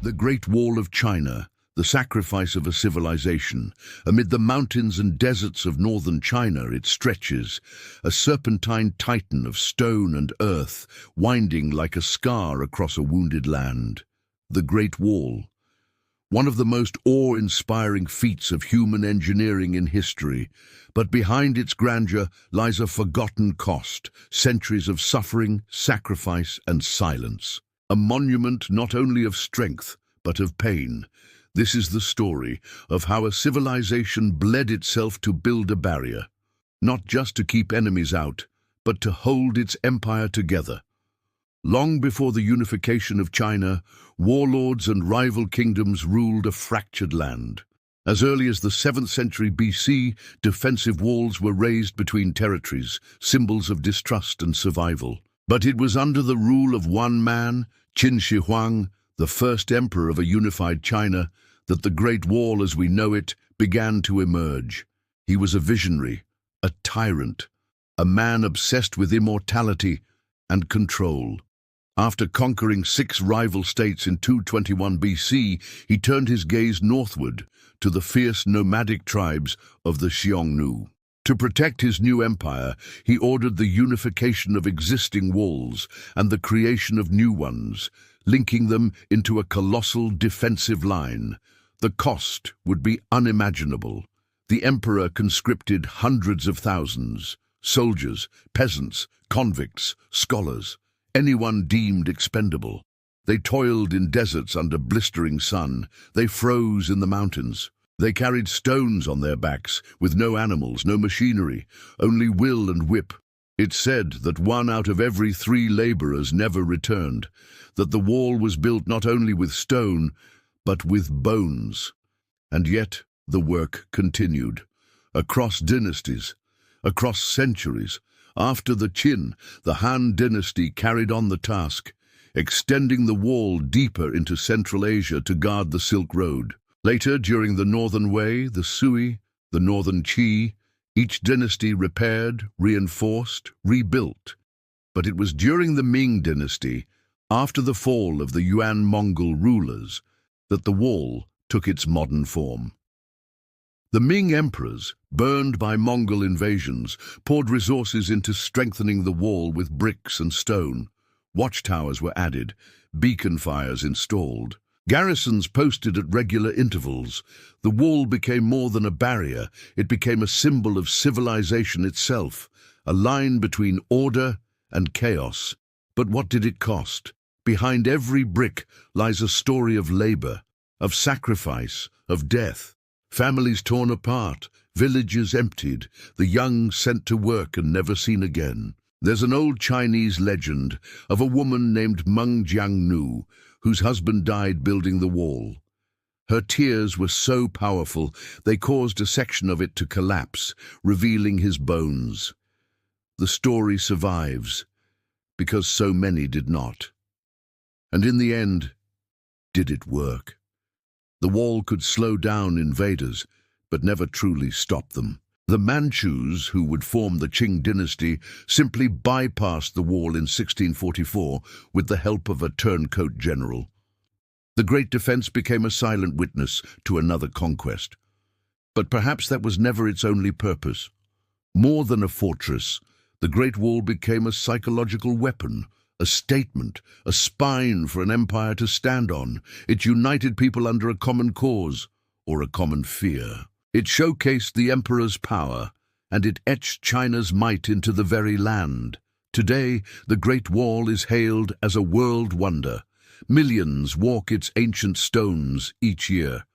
The Great Wall of China, the sacrifice of a civilization. Amid the mountains and deserts of northern China it stretches, a serpentine titan of stone and earth, winding like a scar across a wounded land. The Great Wall, one of the most awe-inspiring feats of human engineering in history, but behind its grandeur lies a forgotten cost, centuries of suffering, sacrifice, and silence. A monument not only of strength, but of pain. This is the story of how a civilization bled itself to build a barrier, not just to keep enemies out, but to hold its empire together. Long before the unification of China, warlords and rival kingdoms ruled a fractured land. As early as the 7th century BC, defensive walls were raised between territories, symbols of distrust and survival. But it was under the rule of one man, Qin Shi Huang, the first emperor of a unified China, that the Great Wall as we know it began to emerge. He was a visionary, a tyrant, a man obsessed with immortality and control. After conquering 6 rival states in 221 BC, he turned his gaze northward to the fierce nomadic tribes of the Xiongnu. To protect his new empire, he ordered the unification of existing walls and the creation of new ones, linking them into a colossal defensive line. The cost would be unimaginable. The emperor conscripted hundreds of thousands, soldiers, peasants, convicts, scholars, anyone deemed expendable. They toiled in deserts under blistering sun. They froze in the mountains. They carried stones on their backs, with no animals, no machinery, only will and whip. It's said that 1 out of every 3 laborers never returned, that the wall was built not only with stone, but with bones. And yet the work continued. Across dynasties, across centuries, after the Qin, the Han dynasty carried on the task, extending the wall deeper into Central Asia to guard the Silk Road. Later, during the Northern Wei, the Sui, the Northern Qi, each dynasty repaired, reinforced, rebuilt. But it was during the Ming dynasty, after the fall of the Yuan-Mongol rulers, that the wall took its modern form. The Ming emperors, burned by Mongol invasions, poured resources into strengthening the wall with bricks and stone. Watchtowers were added, beacon fires installed. Garrisons posted at regular intervals. The wall became more than a barrier, it became a symbol of civilization itself, a line between order and chaos. But what did it cost? Behind every brick lies a story of labor, of sacrifice, of death. Families torn apart, villages emptied, the young sent to work and never seen again. There's an old Chinese legend of a woman named Meng Jiangnu, whose husband died building the wall. Her tears were so powerful, they caused a section of it to collapse, revealing his bones. The story survives, because so many did not. And in the end, did it work? The wall could slow down invaders, but never truly stop them. The Manchus, who would form the Qing dynasty, simply bypassed the wall in 1644 with the help of a turncoat general. The Great Defense became a silent witness to another conquest. But perhaps that was never its only purpose. More than a fortress, the Great Wall became a psychological weapon, a statement, a spine for an empire to stand on. It united people under a common cause, or a common fear. It showcased the emperor's power, and it etched China's might into the very land. Today, the Great Wall is hailed as a world wonder. Millions walk its ancient stones each year,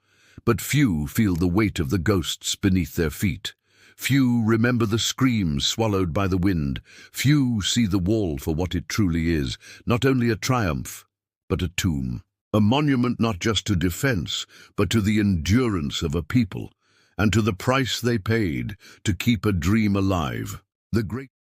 but few feel the weight of the ghosts beneath their feet. Few remember the screams swallowed by the wind. Few see the wall for what it truly is, not only a triumph, but a tomb. A monument not just to defense, but to the endurance of a people, and to the price they paid to keep a dream alive. The Great